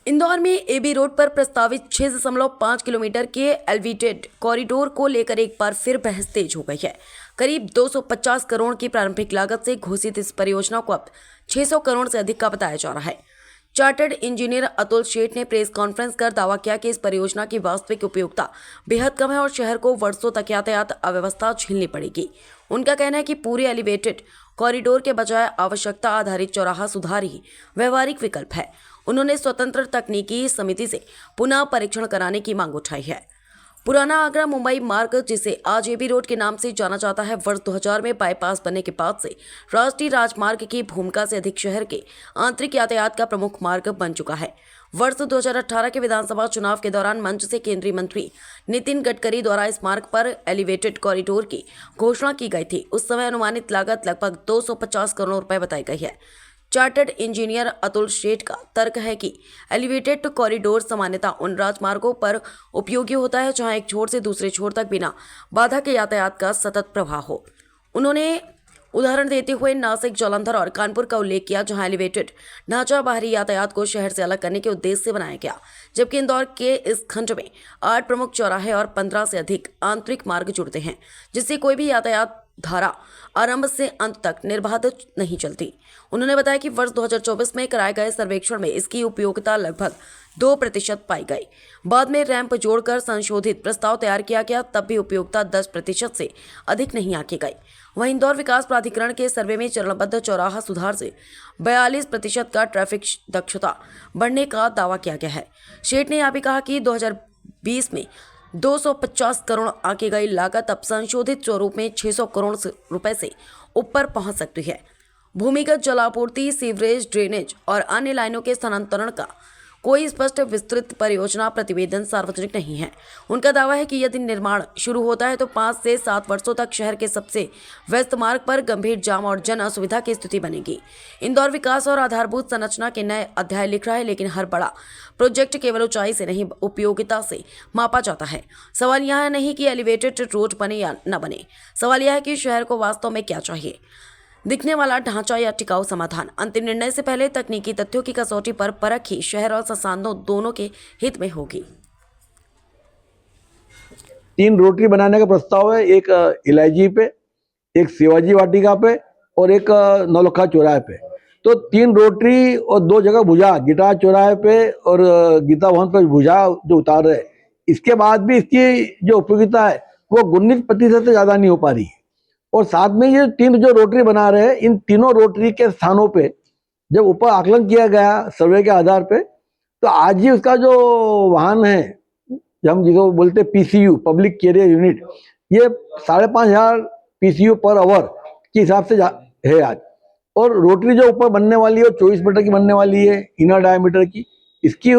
इंदौर में AB road पर प्रस्तावित 6.5 किलोमीटर के एलिवेटेड कॉरिडोर को लेकर एक बार फिर बहस तेज हो गई है। करीब 250 करोड़ की प्रारंभिक लागत से घोषित इस परियोजना को अब 600 करोड़ से अधिक का बताया जा रहा है। चार्टर्ड इंजीनियर अतुल शेठ ने प्रेस कॉन्फ्रेंस कर दावा किया कि इस परियोजना की वास्तविक उपयोगिता बेहद कम है और शहर को वर्षों तक यातायात अव्यवस्था झेलनी पड़ेगी। उनका कहना है कि पूरे एलिवेटेड कॉरिडोर के बजाय आवश्यकता आधारित चौराहा सुधार ही व्यवहारिक विकल्प है। उन्होंने स्वतंत्र तकनीकी समिति से पुनः परीक्षण कराने की मांग उठाई है। पुराना आगरा मुंबई मार्ग, जिसे आज एबी रोड के नाम से जाना जाता है, वर्ष 2000 में बाईपास बनने के बाद से राष्ट्रीय राजमार्ग की भूमिका से अधिक शहर के आंतरिक यातायात का प्रमुख मार्ग बन चुका है। वर्ष 2018 के विधानसभा चुनाव के दौरान मंच से केंद्रीय मंत्री नितिन गडकरी द्वारा इस मार्ग पर एलिवेटेड कॉरिडोर की घोषणा की गई थी। उस समय अनुमानित लागत लगभग 250 करोड़ रुपए बताई गई है। चार्टर्ड इंजीनियर अतुल शेठ का तर्क है कि एलिवेटेड कॉरिडोर सामान्यतः उन राजमार्गों पर उपयोगी होता है जहां एक छोर से दूसरे छोर तक बिना बाधा के यातायात का सतत प्रवाह हो। उन्होंने उदाहरण देते हुए नासिक, जालंधर और कानपुर का उल्लेख किया, जहां एलिवेटेड ढांचा बाहरी यातायात को शहर से अलग करने के उद्देश्य से बनाया गया, जबकि इंदौर के इस खंड में 8 प्रमुख चौराहे और 15 से अधिक आंतरिक मार्ग जुड़ते हैं, जिससे कोई भी यातायात धारा आरंभ से अंत तक निर्बाध नहीं चलती। उन्होंने बताया कि वर्ष 2024 में कराए गए सर्वेक्षण में इसकी उपयोगिता लगभग 2% पाई गई। बाद में रैंप जोड़कर संशोधित प्रस्ताव तैयार किया गया, तब भी उपयोगिता 10% से अधिक नहीं आंकी गई। वहीं इंदौर विकास प्राधिकरण के सर्वे में चरणबद्ध चौराहा सुधार से 42% का ट्रैफिक दक्षता बढ़ने का दावा किया गया है। शेठ ने यह भी कहा कि 2020 में 250 करोड़ आंकी गई लागत अब संशोधित स्वरूप में 600 करोड़ रुपए से ऊपर पहुंच सकती है। भूमिगत जलापूर्ति, सीवरेज, ड्रेनेज और अन्य लाइनों के स्थानांतरण का कोई स्पष्ट विस्तृत परियोजना प्रतिवेदन सार्वजनिक नहीं है। उनका दावा है कि यदि निर्माण शुरू होता है तो 5 से 7 वर्षों तक शहर के सबसे व्यस्त मार्ग पर गंभीर जाम और जन असुविधा की स्थिति बनेगी। इंदौर विकास और आधारभूत संरचना के नए अध्याय लिख रहा है, लेकिन हर बड़ा प्रोजेक्ट केवल ऊंचाई से नहीं, उपयोगिता से मापा जाता है। सवाल यह नहीं कि एलिवेटेड रोड बने या न बने, सवाल यह है कि शहर को वास्तव में क्या चाहिए, दिखने वाला ढांचा या टिकाऊ समाधान। अंतिम निर्णय से पहले तकनीकी तथ्यों की कसौटी पर परख ही शहर और संसाधनों दोनों के हित में होगी। 3 रोटरी बनाने का प्रस्ताव है, एक इलायची पे, एक शिवाजी वाटिका पे और एक नौलखा चौराहे पे। तो 3 रोटरी और 2 जगह भुजा, गिटार चौराहे पे और गीता भवन पर भुजा जो उतार रहे, इसके बाद भी इसकी जो उपयोगिता है वो 19% से ज्यादा नहीं हो पा रही। और साथ में ये 3 जो रोटरी बना रहे हैं, इन तीनों रोटरी के स्थानों पे जब ऊपर आकलन किया गया सर्वे के आधार पे, तो आज ही उसका जो वाहन है, हम जिसको बोलते हैं पीसीयू, पब्लिक कैरियर यूनिट, ये 5,500 पीसीयू पर आवर के हिसाब से है आज। और रोटरी जो ऊपर बनने वाली है 24 मीटर की बनने वाली है, इनर डायमीटर की, इसकी